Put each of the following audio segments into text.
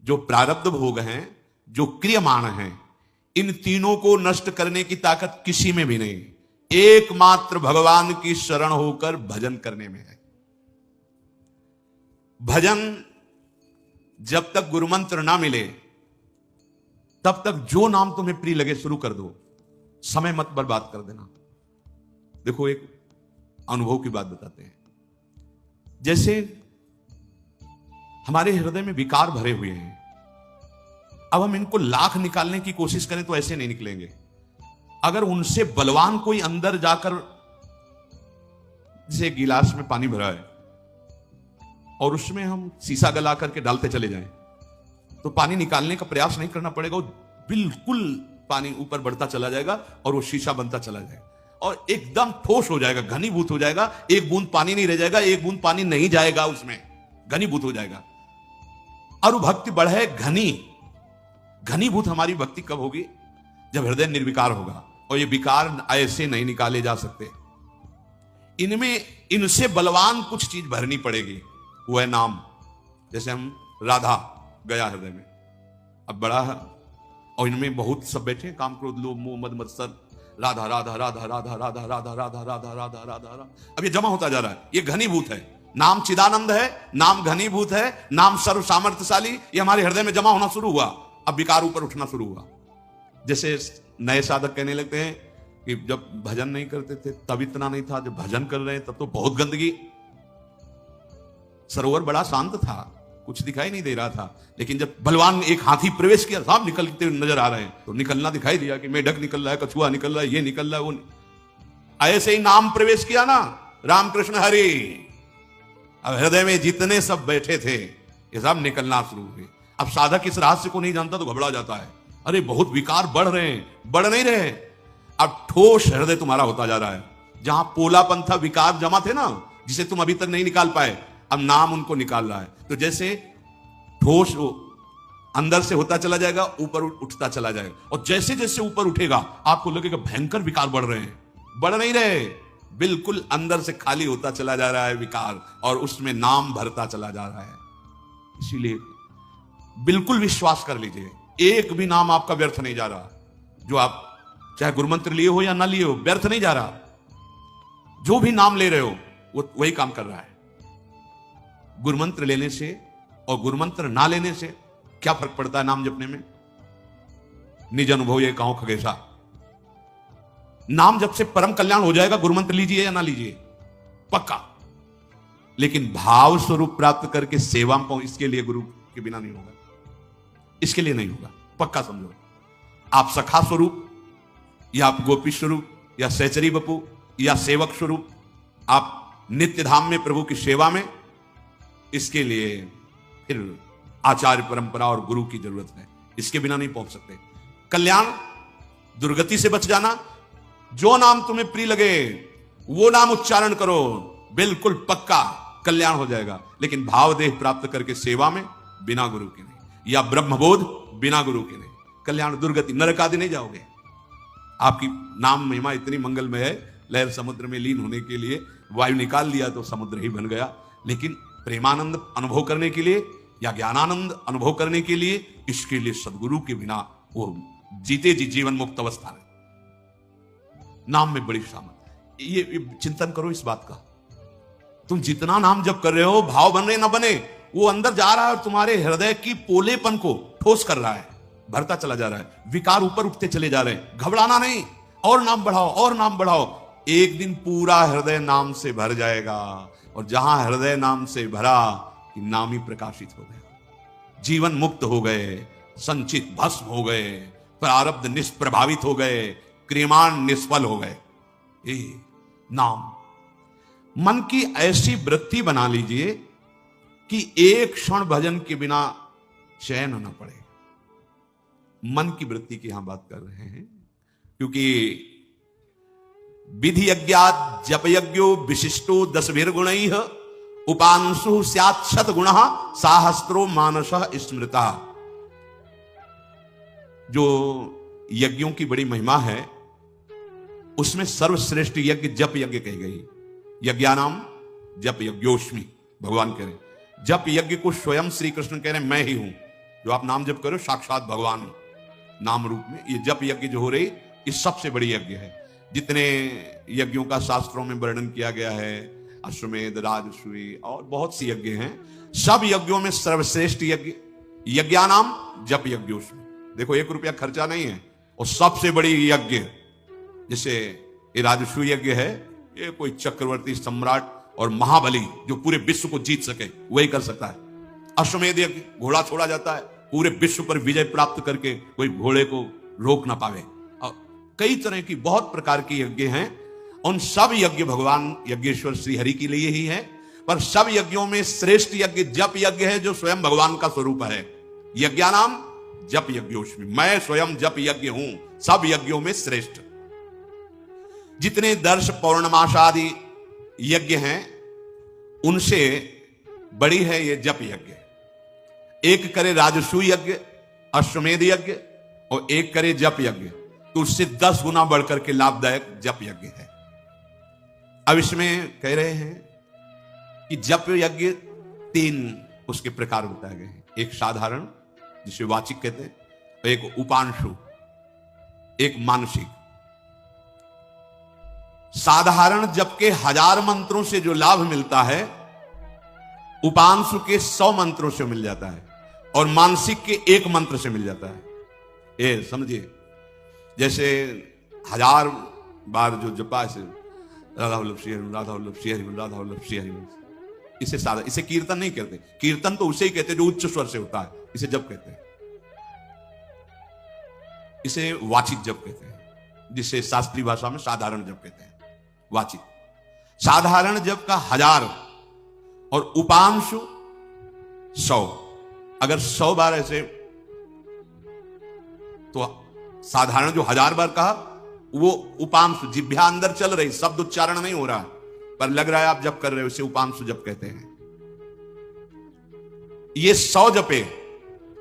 जो प्रारब्ध भोग हैं, जो क्रियमाण हैं, इन तीनों को नष्ट करने की ताकत किसी में भी नहीं, एकमात्र भगवान की शरण होकर भजन करने में है। भजन जब तक गुरुमंत्र ना मिले तब तक जो नाम तुम्हें प्रिय लगे शुरू कर दो, समय मत बर्बाद कर देना। देखो एक अनुभव की बात बताते हैं। जैसे हमारे हृदय में विकार भरे हुए हैं, अब हम इनको लाख निकालने की कोशिश करें तो ऐसे नहीं निकलेंगे। अगर उनसे बलवान कोई अंदर जाकर, जैसे गिलास में पानी भरा है और उसमें हम शीशा गला करके डालते चले जाएं तो पानी निकालने का प्रयास नहीं करना पड़ेगा, वो बिल्कुल पानी ऊपर बढ़ता चला जाएगा और वो शीशा बनता चला जाएगा और एकदम ठोस हो जाएगा, घनीभूत हो जाएगा। एक बूंद पानी नहीं रह जाएगा, एक बूंद पानी नहीं जाएगा, उसमें घनीभूत हो जाएगा। और भक्ति बढ़े घनीभूत हमारी भक्ति कब होगी? जब हृदय निर्विकार होगा। और ये विकार ऐसे नहीं निकाले जा सकते, इनसे बलवान कुछ चीज भरनी पड़ेगी, वो है नाम। जैसे हम राधा गया हृदय में, अब बड़ा है और इनमें बहुत सब बैठे, काम क्रोध लोभ मोह मद मत्सर, राधा राधा राधा राधा राधा राधा राधा राधा राधा राधा। अब ये जमा होता जा रहा है, ये घनीभूत है। नाम चिदानंद है, नाम घनीभूत है, नाम सर्व सामर्थ्यशाली, ये हमारे हृदय में जमा होना शुरू हुआ। अब विकार ऊपर उठना शुरू हुआ। जैसे नए साधक कहने लगते हैं कि जब भजन नहीं करते थे तब इतना नहीं था, जब भजन कर रहे हैं तब तो बहुत गंदगी। सरोवर बड़ा शांत था, कुछ दिखाई नहीं दे रहा था, लेकिन जब बलवान एक हाथी प्रवेश किया, सब निकलते नजर आ रहे हैं, तो निकलना दिखाई दिया कि मेढक निकल रहा है, कछुआ निकल रहा है, ये निकल रहा है, वो। ऐसे ही नाम प्रवेश किया ना, रामकृष्ण हरि। अब हृदय में जितने सब बैठे थे ये सब निकलना शुरू हुए। अब साधक इस रहस्य को नहीं जानता तो घबरा जाता है, अरे बहुत विकार बढ़ रहे हैं, बढ़ नहीं रहे। अब ठोस हृदय तुम्हारा होता जा रहा है। जहां पोलापन था, विकार जमा थे ना, जिसे तुम अभी तक नहीं निकाल पाए, अब नाम उनको निकाल रहा है। तो जैसे ठोस अंदर से होता चला जाएगा, ऊपर उठता चला जाएगा, और जैसे जैसे ऊपर उठेगा आपको लगेगा भयंकर विकार बढ़ रहे हैं, बढ़ नहीं रहे, बिल्कुल अंदर से खाली होता चला जा रहा है विकार, और उसमें नाम भरता चला जा रहा है। इसीलिए बिल्कुल विश्वास कर लीजिए, एक भी नाम आपका व्यर्थ नहीं जा रहा। जो आप चाहे गुरुमंत्र लिए हो या ना लिए हो, व्यर्थ नहीं जा रहा। जो भी नाम ले रहे हो वो वही काम कर रहा है। गुरुमंत्र लेने से और गुरुमंत्र ना लेने से क्या फर्क पड़ता है नाम जपने में? निज अनुभव ये कहो खगेशा। नाम जब से परम कल्याण हो जाएगा, गुरुमंत्र लीजिए या ना लीजिए, पक्का। लेकिन भाव स्वरूप प्राप्त करके सेवा में इसके लिए गुरु के बिना नहीं होगा, इसके लिए नहीं होगा, पक्का समझो। आप सखा स्वरूप या आप गोपी स्वरूप या सहचरी बपू या सेवक स्वरूप, आप नित्य धाम में प्रभु की सेवा में, इसके लिए फिर आचार्य परंपरा और गुरु की जरूरत है, इसके बिना नहीं पहुंच सकते। कल्याण, दुर्गति से बच जाना, जो नाम तुम्हें प्रिय लगे वो नाम उच्चारण करो, बिल्कुल पक्का कल्याण हो जाएगा। लेकिन भावदेह प्राप्त करके सेवा में बिना गुरु के नहीं, या ब्रह्मबोध बिना गुरु के नहीं, कल्याण दुर्गति, नरक आदि नहीं जाओगे। आपकी नाम महिमा इतनी मंगलमय है, लहर समुद्र में लीन होने के लिए वायु निकाल लिया तो समुद्र ही बन गया। लेकिन प्रेमानंद अनुभव करने के लिए या ज्ञानानंद अनुभव करने के लिए, इसके लिए सदगुरु के बिना वो जीते जी जीवन मुक्त अवस्था है। नाम में बड़ी सामर्थ, ये चिंतन करो इस बात का। तुम जितना नाम जप कर रहे हो, भाव बने ना बने, वो अंदर जा रहा है और तुम्हारे हृदय की पोलेपन को ठोस कर रहा है, भरता चला जा रहा है, विकार ऊपर उठते चले जा रहे हैं। घबराना नहीं, और नाम बढ़ाओ और नाम बढ़ाओ, एक दिन पूरा हृदय नाम से भर जाएगा। और जहां हृदय नाम से भरा, नाम ही प्रकाशित हो गया, जीवन मुक्त हो गए, संचित भस्म हो गए, प्रारब्ध निष्प्रभावित हो गए, क्रियमाण निष्फल हो गए। नाम मन की ऐसी वृत्ति बना लीजिए कि एक क्षण भजन के बिना चैन न पड़े। मन की वृत्ति की यहां बात कर रहे हैं, क्योंकि विधि यज्ञात जप यज्ञो विशिष्टो 10 गुणैः उपांशु स्यात् शत गुणः साहस्रो मानसः स्मृता। जो यज्ञों की बड़ी महिमा है, उसमें सर्वश्रेष्ठ यज्ञ जप यज्ञ कही गई। यज्ञानाम जप यज्ञोस्मि, भगवान कह रहे हैं। जप यज्ञ को स्वयं श्री कृष्ण कह रहे हैं, मैं ही हूं, जो आप नाम जप करो साक्षात भगवान नाम रूप में, ये जप यज्ञ जो हो रही ये सबसे बड़ी यज्ञ है। जितने यज्ञों का शास्त्रों में वर्णन किया गया है, अश्वमेध, राजसूय और बहुत सी यज्ञ हैं, सब यज्ञों में सर्वश्रेष्ठ यज्ञ यज्ञानाम जप यज्ञोस्मि। देखो 1 रुपया खर्चा नहीं है और सबसे बड़ी यज्ञ, जैसे ये राजसूय यज्ञ है, ये कोई चक्रवर्ती सम्राट और महाबली जो पूरे विश्व को जीत सके वही कर सकता है। अश्वमेध यज्ञ, घोड़ा छोड़ा जाता है पूरे विश्व पर विजय प्राप्त करके कोई घोड़े को रोक ना पावे। और कई तरह की बहुत प्रकार की यज्ञ हैं, उन सब यज्ञ भगवान यज्ञेश्वर श्री हरि के लिए ही है। पर सब यज्ञों में श्रेष्ठ यज्ञ जप यज्ञ है, जो स्वयं भगवान का स्वरूप है। यज्ञानाम जप यज्ञोस्मि, मैं स्वयं जप यज्ञ हूं, सब यज्ञों में श्रेष्ठ। जितने दर्श पौर्णमासादि यज्ञ हैं उनसे बड़ी है ये जप यज्ञ। एक करे राजसूय यज्ञ, अश्वमेध यज्ञ, और एक करे जप यज्ञ, तो उससे 10 गुना बढ़कर के लाभदायक जप यज्ञ है। अब इसमें कह रहे हैं कि जप यज्ञ 3 उसके प्रकार बताए गए हैं। एक साधारण जिसे वाचिक कहते हैं, एक उपांशु, एक मानसिक। साधारण जप के 1000 मंत्रों से जो लाभ मिलता है, उपांशु के 100 मंत्रों से मिल जाता है, और मानसिक के 1 मंत्र से मिल जाता है। ये समझिए, जैसे 1000 बार जो जपा है, राधा वल्लभ श्री हरि, राधा वल्लभ श्री हरि, राधा वल्लभ श्री हरि, इसे साधा, इसे कीर्तन नहीं कहते। कीर्तन तो उसे ही कहते जो उच्च स्वर से होता है, इसे जप कहते हैं। इसे वाचिक जप कहते हैं, जिसे शास्त्रीय भाषा में साधारण जप कहते हैं। वाचिक साधारण जप का 1000 और उपांशु 100। अगर 100 बार ऐसे, तो साधारण जो 1000 बार कहा वो उपांशु, जिह्वा अंदर चल रही, शब्द उच्चारण नहीं हो रहा है पर लग रहा है आप जप कर रहे हो, इसे उपांशु जप कहते हैं। ये 100 जपे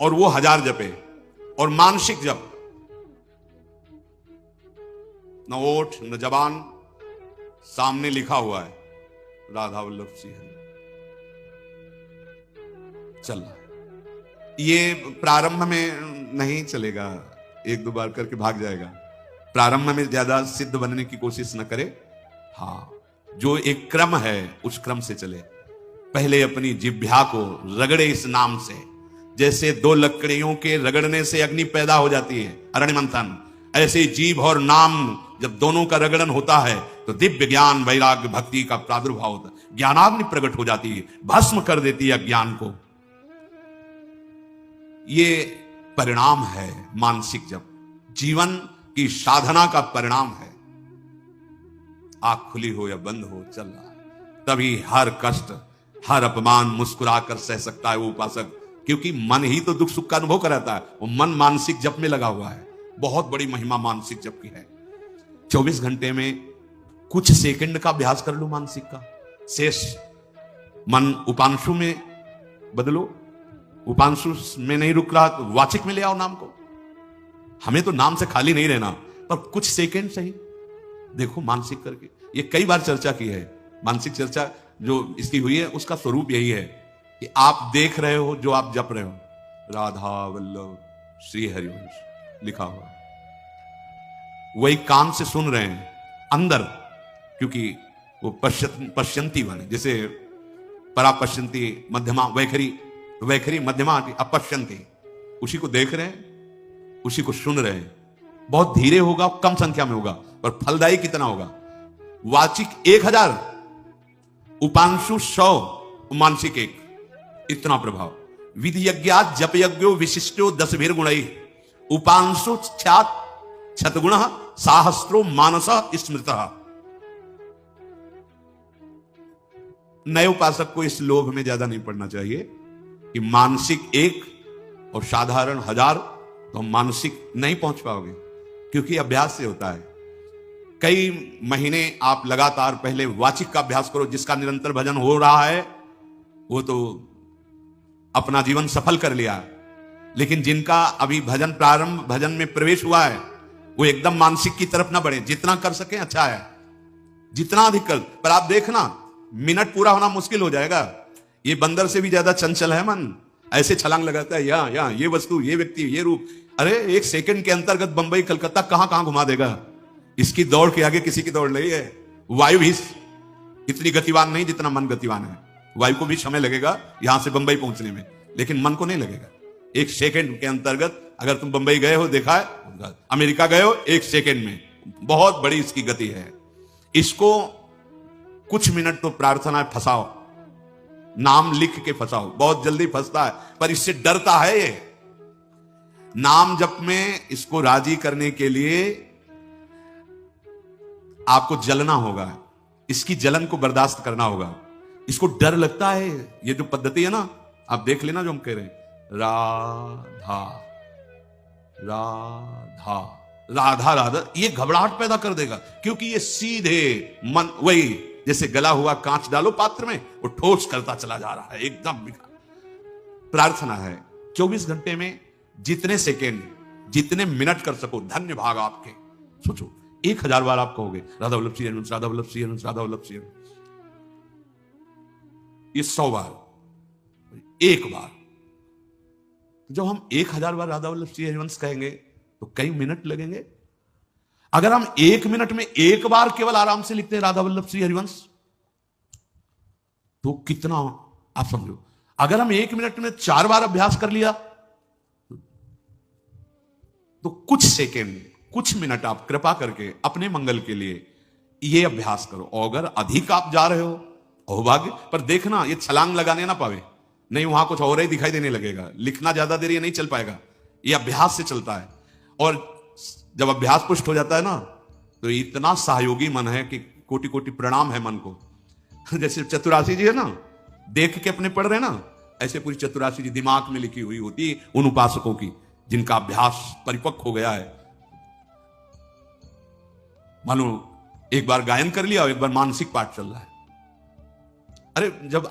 और वो 1000 जपे। और मानसिक जप, न ओठ न जबान, सामने लिखा हुआ है राधा वल्लभ श्री हरि, चल रहा है। ये प्रारंभ में नहीं चलेगा, 1-2 बार करके भाग जाएगा। प्रारंभ में ज्यादा सिद्ध बनने की कोशिश न करे। हाँ, जो एक क्रम है उस क्रम से चले। पहले अपनी जिह्वा को रगड़े इस नाम से, जैसे 2 लकड़ियों के रगड़ने से अग्नि पैदा हो जाती है, अरण्य मंथन, ऐसे जीभ और नाम जब दोनों का रगड़न होता है तो दिव्य ज्ञान, वैराग्य, भक्ति का प्रादुर्भाव होता है। ज्ञानाग्नि प्रकट हो जाती है, भस्म कर देती है ज्ञान को। ये परिणाम है मानसिक जप, जीवन की साधना का परिणाम है। आंख खुली हो या बंद हो, चल रहा है, तभी हर कष्ट, हर अपमान मुस्कुराकर सह सकता है वो उपासक, क्योंकि मन ही तो दुख सुख का अनुभव कराता है। वो मन मानसिक जप में लगा हुआ है। बहुत बड़ी महिमा मानसिक जप की है। 24 घंटे में कुछ सेकंड का अभ्यास कर लो मानसिक का, शेष मन उपांशु में बदलो। उपांशु में नहीं रुक रहा तो वाचिक में ले आओ नाम को। हमें तो नाम से खाली नहीं रहना, पर कुछ सेकंड सही देखो मानसिक करके। ये कई बार चर्चा की है, मानसिक चर्चा जो इसकी हुई है उसका स्वरूप यही है कि आप देख रहे हो जो आप जप रहे हो, राधा वल्लभ श्री हरिवंश लिखा हुआ, वही कान से सुन रहे हैं अंदर, क्योंकि वो पश्यंती वाले, जैसे परा पश्यंती, मध्यमा वैखरी, वैखरी मध्यमा अपश्यंती, उसी को देख रहे हैं, उसी को सुन रहे हैं। बहुत धीरे होगा, कम संख्या में होगा, पर फलदायी कितना होगा। वाचिक 1000, उपांशु 100, मानसिक 1, इतना प्रभाव। विधि यज्ञात जप यज्ञो विशिष्टो 10 गुणै, उपांशु छतगुण साहस्रो मानस स्मृत। नए उपासक को इस लोभ में ज्यादा नहीं पड़ना चाहिए कि मानसिक 1 और साधारण 1000, तो मानसिक नहीं पहुंच पाओगे, क्योंकि अभ्यास से होता है। कई महीने आप लगातार पहले वाचिक का अभ्यास करो, जिसका निरंतर भजन हो रहा है वो तो अपना जीवन सफल कर लिया, लेकिन जिनका अभी भजन प्रारंभ, भजन में प्रवेश हुआ है, वो एकदम मानसिक की तरफ ना बढ़े। जितना कर सके अच्छा है, जितना अधिक कर, पर आप देखना मिनट पूरा होना मुश्किल हो जाएगा। ये बंदर से भी ज्यादा चंचल है मन। ऐसे छलांग लगाता है, यहाँ यहाँ ये वस्तु, ये व्यक्ति, ये रूप। अरे एक सेकंड के अंतर्गत बंबई कलकत्ता कहां कहां घुमा देगा। इसकी दौड़ के आगे किसी की दौड़ नहीं है। वायु भी इतनी गतिवान नहीं जितना मन गतिवान है। वायु को भी समय लगेगा यहां से बंबई पहुंचने में, लेकिन मन को नहीं लगेगा। एक सेकंड के अंतर्गत अगर तुम बंबई गए हो, देखा है, अमेरिका गए हो, एक सेकंड में, बहुत बड़ी इसकी गति है। इसको कुछ मिनट तो प्रार्थना फंसाओ, नाम लिख के फंसाओ, बहुत जल्दी फंसता है, पर इससे डरता है ये। नाम जप में इसको राजी करने के लिए आपको जलना होगा, इसकी जलन को बर्दाश्त करना होगा। इसको डर लगता है। ये जो पद्धति है ना, आप देख लेना जो हम कह रहे हैं, राधा राधा राधा राधा, ये घबराहट पैदा कर देगा, क्योंकि ये सीधे मन, वही जैसे गला हुआ कांच डालो पात्र में, वो ठोस करता चला जा रहा है एकदम। प्रार्थना है 24 घंटे में जितने सेकेंड, जितने मिनट कर सको, धन्य भाग आपके। सोचो 1000 बार आप कहोगे राधा वल्लभ श्री हरिवंश, राधा वल्लभ श्री हरिवंश, राधा वल्लभ श्री हरिवंश। ये 100 बार, एक बार। जब हम 1000 बार राधा वल्लभ श्री हरिवंश कहेंगे तो कई मिनट लगेंगे। अगर हम 1 मिनट में एक बार केवल आराम से लिखते हैं राधा वल्लभ श्री हरिवंश, तो कितना, आप समझो। अगर हम 1 मिनट में 4 बार अभ्यास कर लिया तो कुछ सेकेंड, कुछ मिनट आप कृपा करके अपने मंगल के लिए ये अभ्यास करो। और अगर अधिक आप जा रहे हो, अहोभाग्य, पर देखना ये छलांग लगाने ना पावे, नहीं वहां कुछ और ही दिखाई देने लगेगा। लिखना ज्यादा देर ये नहीं चल पाएगा, ये अभ्यास से चलता है। और जब अभ्यास पुष्ट हो जाता है ना, तो इतना सहयोगी मन है कि कोटि कोटि प्रणाम है मन को। जैसे चतुरासी जी है ना, देख के अपने पढ़ रहे ना, ऐसे पूरी चतुरासी जी दिमाग में लिखी हुई होती उन उपासकों की जिनका अभ्यास परिपक्व हो गया है। मानो एक बार गायन कर लिया और एक बार मानसिक पाठ चल रहा है। अरे जब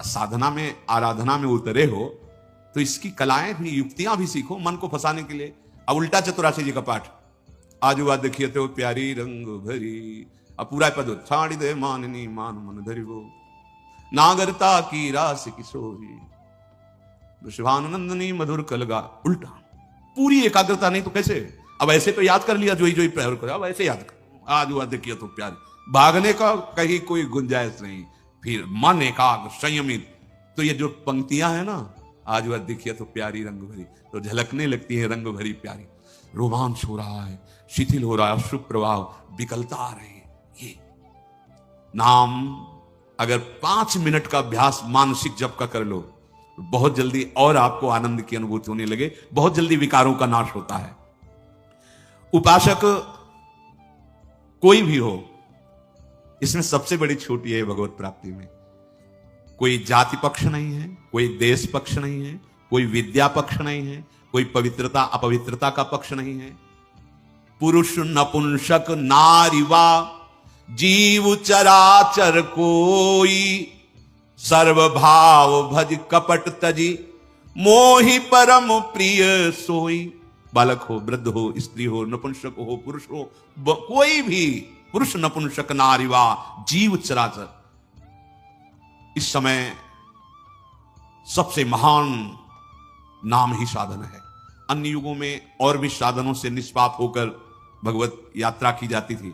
साधना में, आराधना में उतरे हो तो इसकी कलाएं भी, युक्तियां भी सीखो मन को फंसाने के लिए। अब उल्टा चतुरासी जी का पाठ, आजू बात देखिए तो प्यारी रंग भरी, अब पूरा पद, छाड़ी दे माननी मान मन धरी वो, नागरता की रास किशोरी, शिवानंदनी मधुर कलगा। उल्टा, पूरी एकाग्रता नहीं तो कैसे। अब ऐसे तो याद कर लिया, जो ही प्रयोग करो, अब ऐसे याद कर, आजू बात देखिए तो प्यारी, भागने का कहीं कोई गुंजाइश नहीं। फिर मन एकाग्र संयमित, तो ये जो पंक्तियां है ना, आज वह दिखिए तो प्यारी रंग भरी, तो झलकने लगती है रंग भरी प्यारी। रोमांच हो रहा है, शिथिल हो रहा है, शुभ प्रभाव, विकलता आ रही है। ये नाम अगर 5 मिनट का अभ्यास मानसिक जप का कर लो, तो बहुत जल्दी और आपको आनंद की अनुभूति होने लगे, बहुत जल्दी विकारों का नाश होता है। उपासक कोई भी हो, इसमें सबसे बड़ी छूट यह है भगवत प्राप्ति में, कोई जाति पक्ष नहीं है, कोई देश पक्ष नहीं है, कोई विद्या पक्ष नहीं है, कोई पवित्रता अपवित्रता का पक्ष नहीं है। पुरुष नपुंसक नारीवा जीव चराचर कोई, सर्वभाव भज कपट तजी मोहि परम प्रिय सोई। बालक हो, वृद्ध हो, स्त्री हो, नपुंसक हो, पुरुष हो, कोई भी, पुरुष नपुंसक नारीवा जीव चराचर, इस समय सबसे महान नाम ही साधन है। अन्य युगों में और भी साधनों से निष्पाप होकर भगवत यात्रा की जाती थी,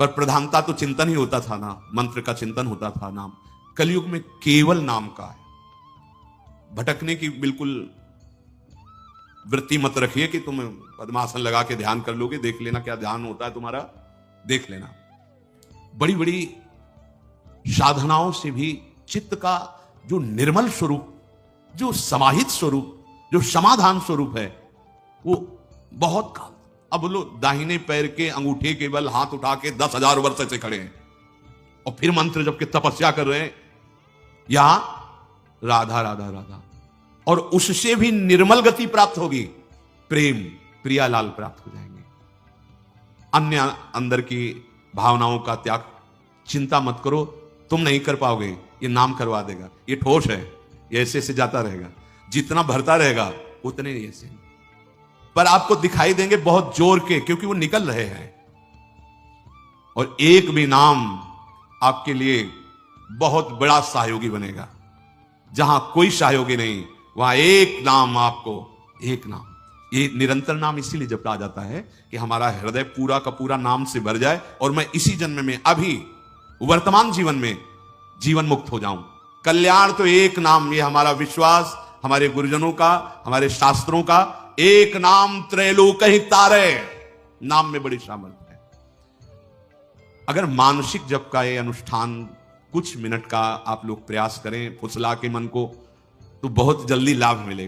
पर प्रधानता तो चिंतन ही होता था ना, मंत्र का चिंतन होता था। नाम कलयुग में केवल नाम का है। भटकने की बिल्कुल वृत्ति मत रखिए कि तुम पद्मासन लगा के ध्यान कर लोगे, देख लेना क्या ध्यान होता है तुम्हारा, देख लेना। बड़ी बड़ी साधनाओं से भी चित्त का जो निर्मल स्वरूप, जो समाहित स्वरूप, जो समाधान स्वरूप है, वो बहुत काल। अब बोलो दाहिने पैर के अंगूठे के बल हाथ उठा के 10,000 वर्ष से खड़े हैं और फिर मंत्र जब के तपस्या कर रहे हैं, यहां राधा राधा राधा, और उससे भी निर्मल गति प्राप्त होगी, प्रेम प्रियालाल प्राप्त हो जाएंगे। अन्य अंदर की भावनाओं का त्याग, चिंता मत करो, तुम नहीं कर पाओगे, ये नाम करवा देगा। ये ठोस है, ये ऐसे से जाता रहेगा, जितना भरता रहेगा उतने ही ऐसे, पर आपको दिखाई देंगे बहुत जोर के, क्योंकि वो निकल रहे हैं। और एक भी नाम आपके लिए बहुत बड़ा सहयोगी बनेगा। जहां कोई सहयोगी नहीं, वहां एक नाम आपको, एक नाम, ये निरंतर नाम इसीलिए जपा जाता है कि हमारा हृदय पूरा का पूरा नाम से भर जाए और मैं इसी जन्म में, अभी वर्तमान जीवन में जीवन मुक्त हो जाऊं। कल्याण तो एक नाम, ये हमारा विश्वास, हमारे गुरुजनों का, हमारे शास्त्रों का, एक नाम त्रैलोक ही तारे, नाम में बड़ी सामर्थ्य है। अगर मानसिक जप का ये अनुष्ठान कुछ मिनट का आप लोग प्रयास करें फुसला के मन को, तो बहुत जल्दी लाभ मिलेगा।